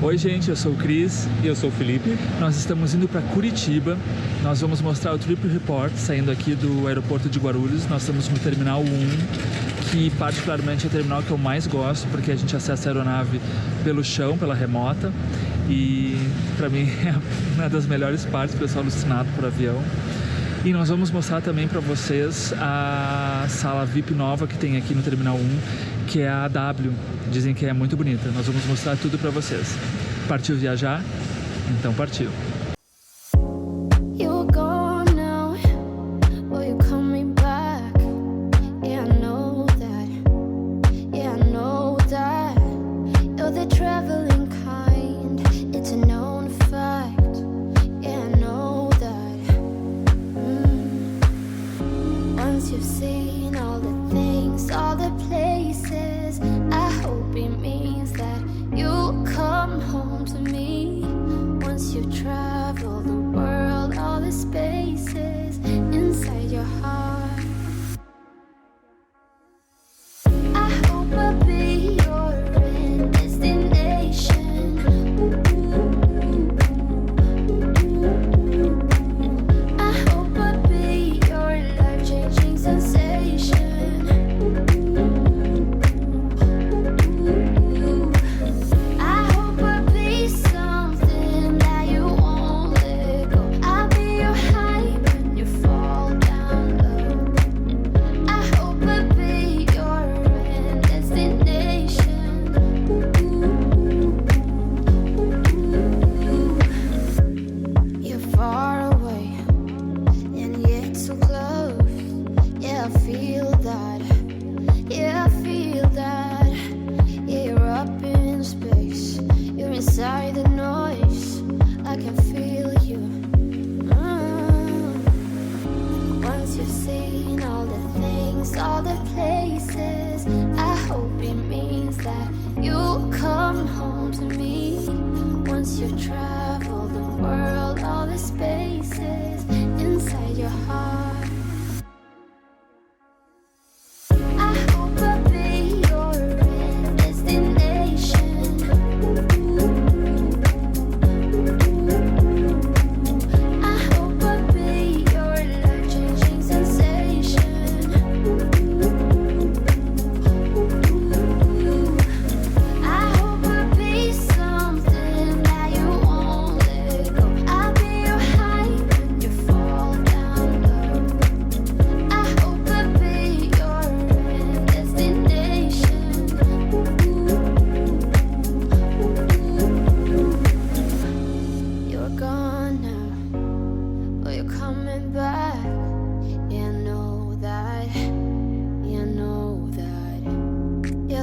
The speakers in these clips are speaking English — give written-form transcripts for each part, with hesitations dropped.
Oi gente, eu sou o Cris. E eu sou o Felipe. Nós estamos indo para Curitiba. Nós vamos mostrar o Trip Report saindo aqui do aeroporto de Guarulhos. Nós estamos no Terminal 1, que particularmente é o terminal que eu mais gosto, porque a gente acessa a aeronave pelo chão, pela remota. E para mim é uma das melhores partes, o pessoal alucinado por avião. E nós vamos mostrar também para vocês a sala VIP nova que tem aqui no Terminal 1, que é a Abril. Dizem que é muito bonita. Nós vamos mostrar tudo para vocês. Partiu viajar? Então partiu.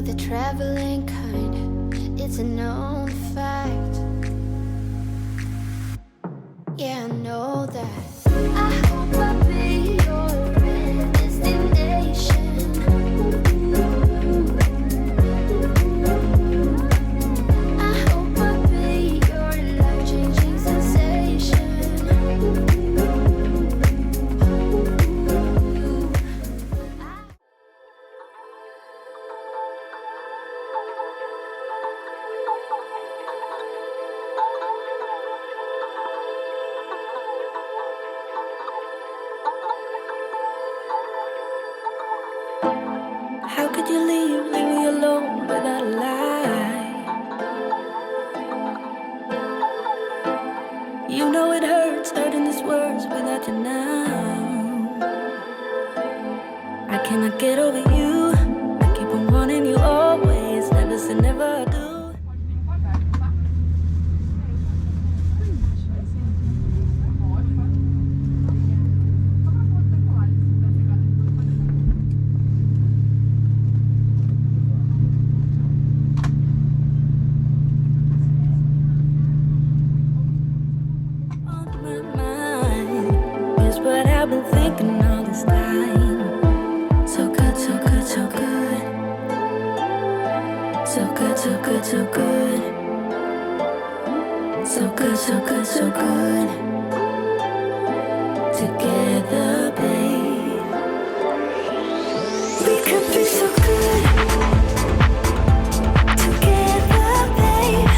The traveling kind, it's a known fact. Yeah, I know that. I hope I'll be your destination. I hope I'll be your life-changing sensation. How could you leave me alone without a lie? You know it hurts, hurting these words without you now. I cannot get over you. I keep on wanting you always. Never say never do. What I've been thinking all this time. So good, so good, so good. So good, so good, so good. So good, so good, so good. Together, babe. We could be so good. Together, babe.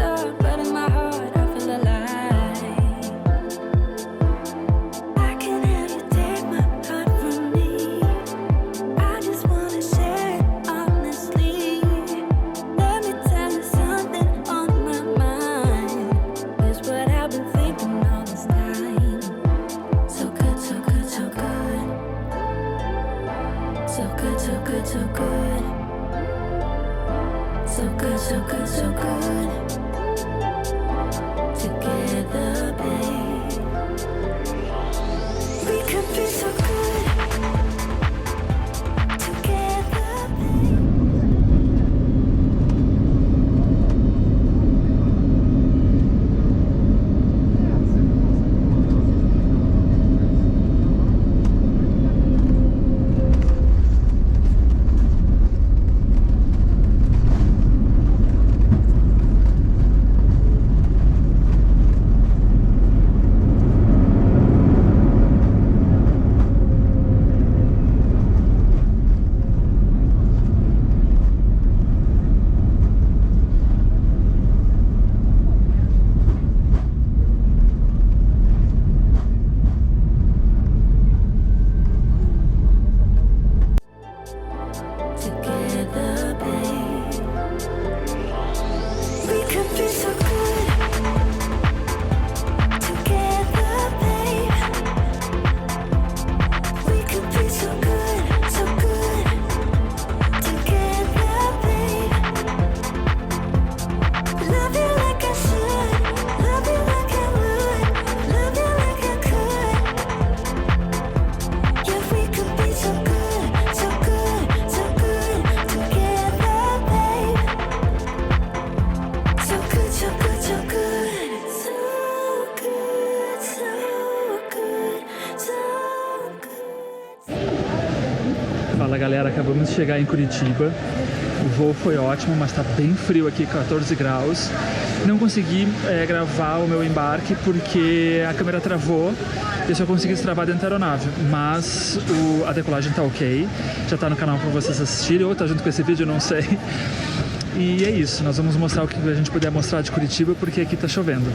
dark, but in my heart I feel alive. I can't have you take my heart from me. I just wanna share it honestly. Let me tell you something on my mind. It's what I've been thinking all this time. So good, so good, so good. So good, so good, so good. So good, so good, so good. Together, babe. We could be so good. Together, babe. Together, babe. We could be so good. Together, babe. We could be so good, so good. Together, babe. Love you like I should. Love you like I would. Love you like I could. Yeah, we could be so good, so good, so good. Together, babe. So good, so good, so good. So good, so good, so good. Fala galera, acabamos de chegar em Curitiba. O voo foi ótimo, mas tá bem frio aqui, 14 graus. Não consegui gravar o meu embarque porque a câmera travou. Eu só consegui destravar dentro da aeronave, mas a decolagem tá ok. Já tá no canal pra vocês assistirem, ou tá junto com esse vídeo, eu não sei. E é isso, nós vamos mostrar o que a gente puder mostrar de Curitiba, porque aqui tá chovendo.